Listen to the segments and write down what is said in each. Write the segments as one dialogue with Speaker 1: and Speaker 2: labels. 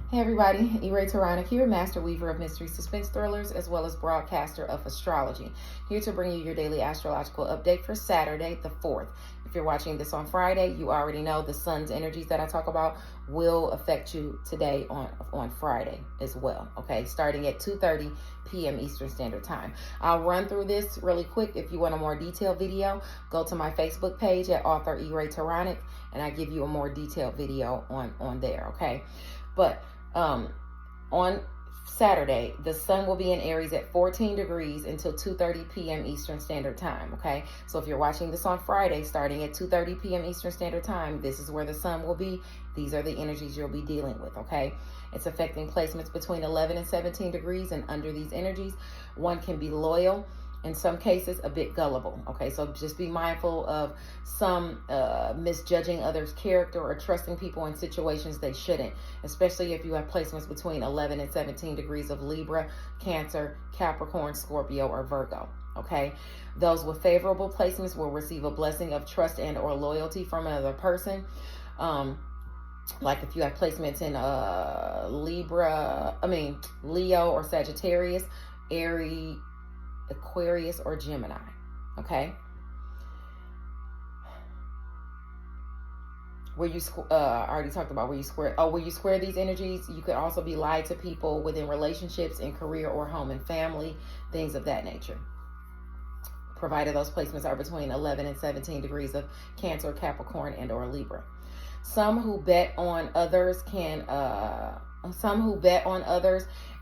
Speaker 1: Hey everybody, Enchantress here, Master Weaver of Mystery Suspense Thrillers, as well as broadcaster of Astrology, here to bring you your daily astrological update for Saturday, the 4th. If you're watching this on Friday, you already know the sun's energies that I talk about will affect you today on Friday as well, okay? Starting at 2:30 p.m. Eastern Standard Time. I'll run through this really quick. If you want a more detailed video, go to my Facebook page at author Enchantress, and I give you a more detailed video on there, okay? But on Saturday, the sun will be in Aries at 14 degrees until 2:30 p.m. Eastern Standard Time, okay? So if you're watching this on Friday, starting at 2:30 p.m. Eastern Standard Time, this is where the sun will be. These are the energies you'll be dealing with, okay? It's affecting placements between 11 and 17 degrees, and under these energies, one can be loyal, in some cases a bit gullible, okay? So just be mindful of some misjudging others' character or trusting people in situations they shouldn't, especially if you have placements between 11 and 17 degrees of Libra, Cancer, Capricorn, Scorpio, or Virgo, okay? Those with favorable placements will receive a blessing of trust and or loyalty from another person. Like if you have placements in Leo or Sagittarius, Aries, Aquarius, or Gemini, okay? Where you I already talked about where you square these energies, you could also be lied to people within relationships, in career or home and family, things of that nature, provided those placements are between 11 and 17 degrees of Cancer, Capricorn, and or Libra. Some who bet on others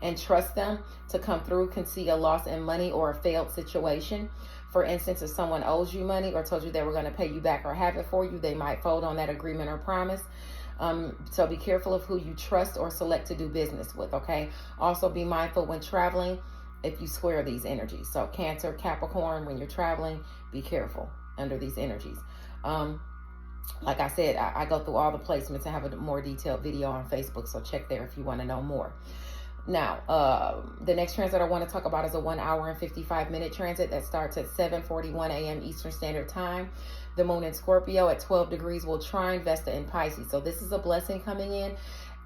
Speaker 1: and trust them to come through can see a loss in money or a failed situation. For instance, if someone owes you money or told you they were going to pay you back or have it for you, they might fold on that agreement or promise. So be careful of who you trust or select to do business with, okay? Also be mindful when traveling if you square these energies. So Cancer, Capricorn, when you're traveling, be careful under these energies. Like I said, I go through all the placements and have a more detailed video on Facebook, so check there if you want to know more. Now, the next transit I want to talk about is a 1 hour and 55-minute transit that starts at 7:41 a.m. Eastern Standard Time. The moon in Scorpio at 12 degrees will trine Vesta in Pisces. So this is a blessing coming in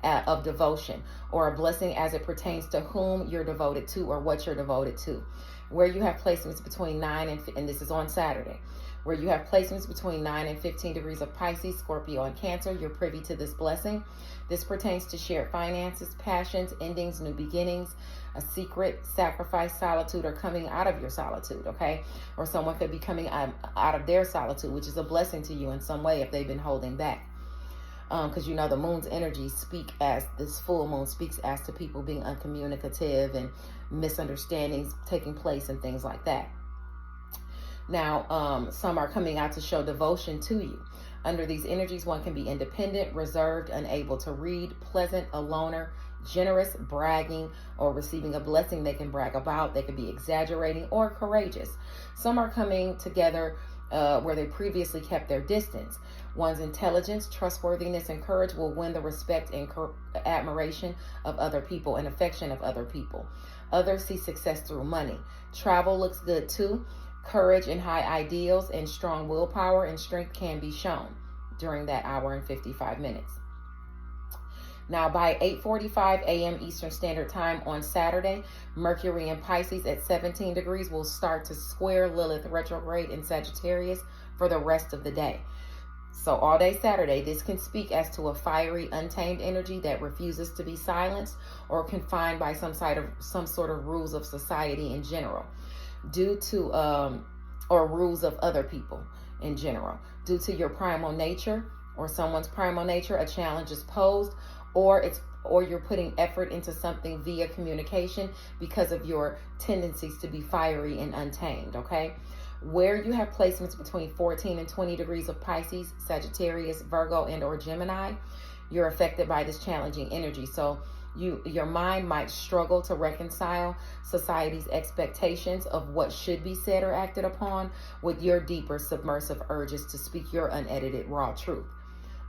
Speaker 1: of devotion, or a blessing as it pertains to whom you're devoted to or what you're devoted to. Where you have placements between 9 and this is on Saturday, where you have placements between 9 and 15 degrees of Pisces, Scorpio, and Cancer, you're privy to this blessing. This pertains to shared finances, passions, endings, new beginnings, a secret, sacrifice, solitude, or coming out of your solitude, okay? Or someone could be coming out of their solitude, which is a blessing to you in some way if they've been holding back. Because you know the moon's energies this full moon speaks as to people being uncommunicative and misunderstandings taking place and things like that. Now, some are coming out to show devotion to you. Under these energies, one can be independent, reserved, unable to read, pleasant, a loner, generous, bragging, or receiving a blessing they can brag about. They could be exaggerating or courageous. Some are coming together where they previously kept their distance. One's intelligence, trustworthiness, and courage will win the respect and admiration of other people and affection of other people. Others see success through money. Travel looks good too. Courage and high ideals and strong willpower and strength can be shown during that hour and 55 minutes. Now, by 8:45 a.m. Eastern Standard Time on Saturday, Mercury in Pisces at 17 degrees will start to square Lilith retrograde in Sagittarius for the rest of the day. So all day Saturday, this can speak as to a fiery, untamed energy that refuses to be silenced or confined by some sort of rules of society in general, due to or rules of other people in general. Due to your primal nature or someone's primal nature, a challenge is posed, or you're putting effort into something via communication because of your tendencies to be fiery and untamed, okay? Where you have placements between 14 and 20 degrees of Pisces, Sagittarius, Virgo, and or Gemini, you're affected by this challenging energy. So your mind might struggle to reconcile society's expectations of what should be said or acted upon with your deeper submersive urges to speak your unedited raw truth.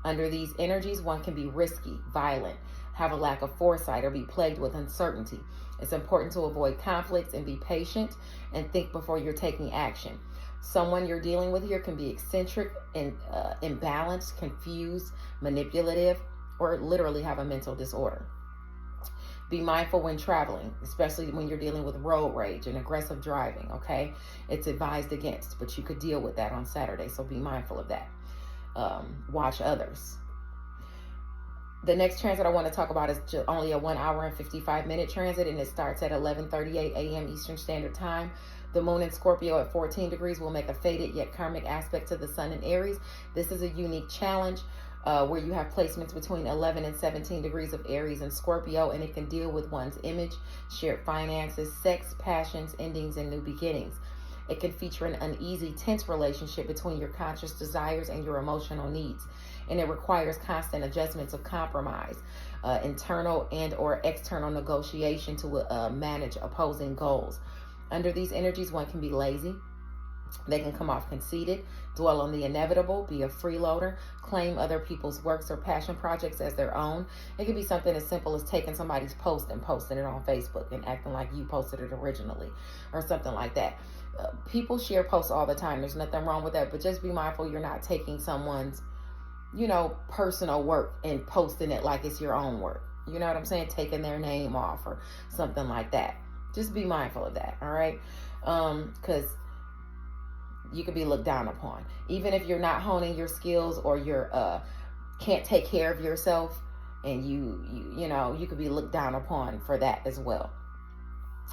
Speaker 1: Under these energies, one can be risky, violent, have a lack of foresight, or be plagued with uncertainty. It's important to avoid conflicts and be patient and think before you're taking action. Someone you're dealing with here can be eccentric and imbalanced, confused, manipulative, or literally have a mental disorder. Be mindful when traveling, especially when you're dealing with road rage and aggressive driving, okay? It's advised against, but you could deal with that on Saturday, so be mindful of that. Watch others. The next transit I want to talk about is only a 1 hour and 55 minute transit, and it starts at 11:38 a.m. Eastern Standard Time. The moon in Scorpio at 14 degrees will make a fated yet karmic aspect to the sun in Aries. This is a unique challenge where you have placements between 11 and 17 degrees of Aries and Scorpio, and it can deal with one's image, shared finances, sex, passions, endings, and new beginnings. It can feature an uneasy, tense relationship between your conscious desires and your emotional needs, and it requires constant adjustments of compromise, internal and or external negotiation to manage opposing goals. Under these energies, one can be lazy. They can come off conceited, dwell on the inevitable, be a freeloader, claim other people's works or passion projects as their own. It could be something as simple as taking somebody's post and posting it on Facebook and acting like you posted it originally, or something like that. People share posts all the time. There's nothing wrong with that, but just be mindful you're not taking someone's, personal work and posting it like it's your own work. You know what I'm saying? Taking their name off or something like that. Just be mindful of that, all right? Because you could be looked down upon. Even if you're not honing your skills or you're can't take care of yourself, and you could be looked down upon for that as well.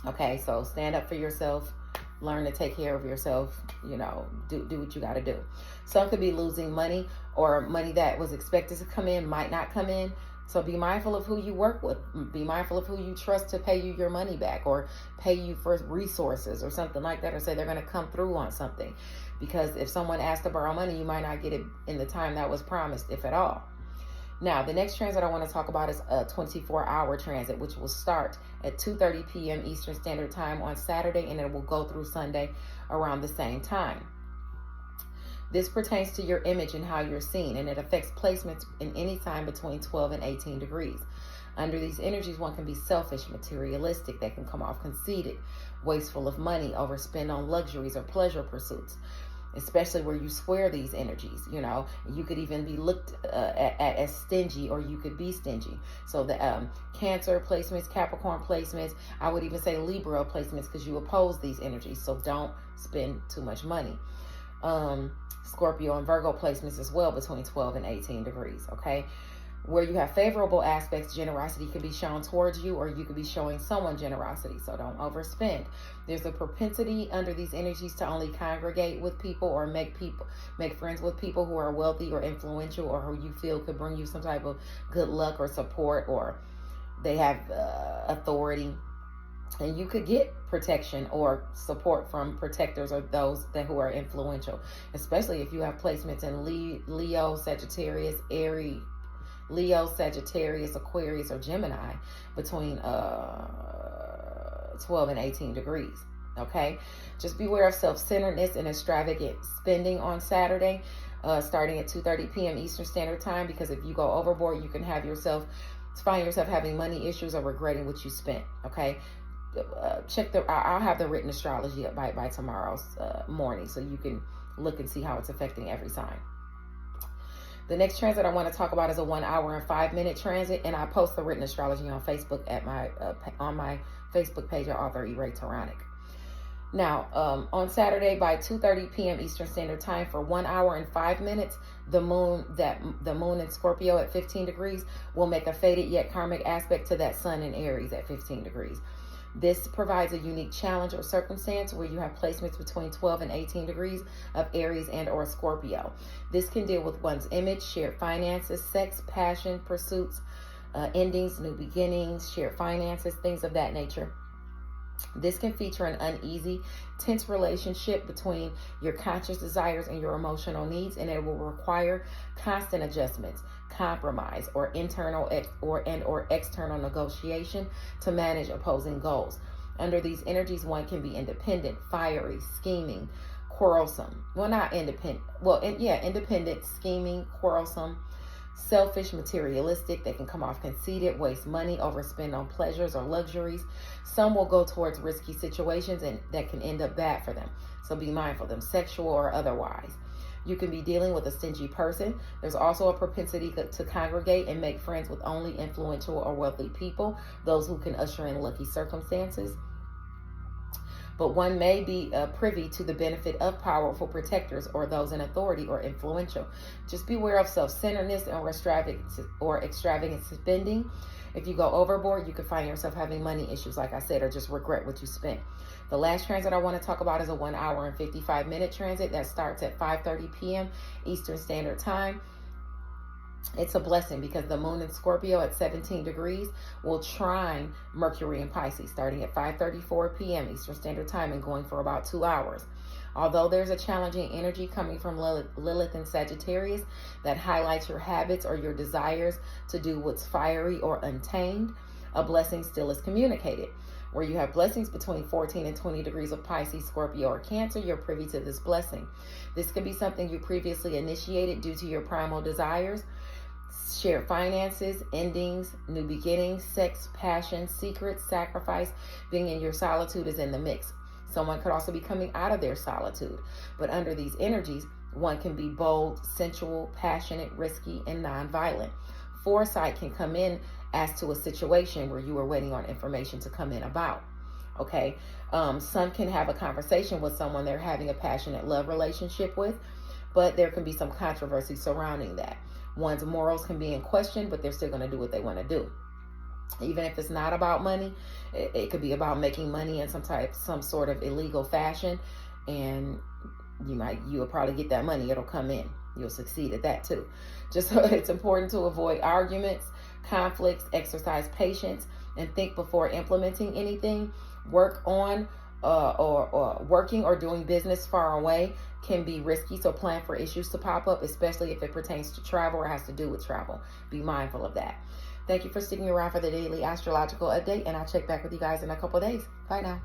Speaker 1: Okay, so stand up for yourself, learn to take care of yourself, do what you got to do. Some could be losing money, or money that was expected to come in might not come in. So be mindful of who you work with. Be mindful of who you trust to pay you your money back, or pay you for resources or something like that, or say they're going to come through on something. Because if someone asks to borrow money, you might not get it in the time that was promised, if at all. Now, the next transit I want to talk about is a 24-hour transit, which will start at 2:30 p.m. Eastern Standard Time on Saturday, and it will go through Sunday around the same time. This pertains to your image and how you're seen, and it affects placements in any time between 12 and 18 degrees. Under these energies, one can be selfish, materialistic. They can come off conceited, wasteful of money, overspend on luxuries or pleasure pursuits, especially where you swear these energies. You could even be looked at as stingy, or you could be stingy. So the Cancer placements, Capricorn placements, I would even say Libra placements, because you oppose these energies. So don't spend too much money. Scorpio and Virgo placements as well between 12 and 18 degrees, okay? Where you have favorable aspects, generosity can be shown towards you, or you could be showing someone generosity, so don't overspend. There's a propensity under these energies to only congregate with people or make friends with people who are wealthy or influential, or who you feel could bring you some type of good luck or support, or they have authority. And you could get protection or support from protectors or those who are influential, especially if you have placements in Leo, Sagittarius, Aries, Aquarius, or Gemini between 12 and 18 degrees. Okay, just beware of self-centeredness and extravagant spending on Saturday, starting at 2:30 p.m. Eastern Standard Time, because if you go overboard, you can find yourself having money issues or regretting what you spent. Okay. I'll have the written astrology up by tomorrow's morning, so you can look and see how it's affecting every sign. The next transit I want to talk about is a 1 hour and 5 minute transit, and I post the written astrology on Facebook at on my Facebook page at Author E-Ray Taronic. Now, on Saturday by 2:30 p.m. Eastern Standard Time for 1 hour and 5 minutes, the moon in Scorpio at 15 degrees will make a fated yet karmic aspect to that sun in Aries at 15 degrees. This provides a unique challenge or circumstance where you have placements between 12 and 18 degrees of Aries and or Scorpio. This can deal with one's image, shared finances, sex, passion, pursuits, endings, new beginnings, shared finances, things of that nature. This can feature an uneasy, tense relationship between your conscious desires and your emotional needs, and it will require constant adjustments, compromise, or internal or external negotiation to manage opposing goals. Under these energies, one can be independent, fiery, scheming, quarrelsome. Independent, scheming, quarrelsome, selfish, materialistic. They can come off conceited, waste money, overspend on pleasures or luxuries. Some will go towards risky situations and that can end up bad for them. So be mindful of them, sexual or otherwise. You can be dealing with a stingy person. There's also a propensity to congregate and make friends with only influential or wealthy people, those who can usher in lucky circumstances. But one may be privy to the benefit of powerful protectors or those in authority or influential. Just beware of self-centeredness or extravagant spending. If you go overboard, you can find yourself having money issues, like I said, or just regret what you spent. The last transit I want to talk about is a 1 hour and 55-minute transit that starts at 5:30 p.m. Eastern Standard Time. It's a blessing because the moon in Scorpio at 17 degrees will trine Mercury in Pisces starting at 5:34 p.m. Eastern Standard Time and going for about 2 hours. Although there's a challenging energy coming from Lilith and Sagittarius that highlights your habits or your desires to do what's fiery or untamed, a blessing still is communicated. Where you have blessings between 14 and 20 degrees of Pisces, Scorpio, or Cancer, you're privy to this blessing. This could be something you previously initiated due to your primal desires, shared finances, endings, new beginnings, sex, passion, secrets, sacrifice. Being in your solitude is in the mix. Someone could also be coming out of their solitude. But under these energies, one can be bold, sensual, passionate, risky, and nonviolent. Foresight can come in as to a situation where you are waiting on information to come in about. Okay. Some can have a conversation with someone they're having a passionate love relationship with, but there can be some controversy surrounding that. One's morals can be in question, but they're still going to do what they want to do. Even if it's not about money, it could be about making money in some sort of illegal fashion, and you'll probably get that money. It'll come in. You'll succeed at that too. Just so it's important to avoid arguments, conflicts, exercise patience, and think before implementing anything. Work on or working or doing business far away can be risky, so plan for issues to pop up, especially if it pertains to travel or has to do with travel. Be mindful of that. Thank you for sticking around for the daily astrological update, and I'll check back with you guys in a couple of days. Bye now.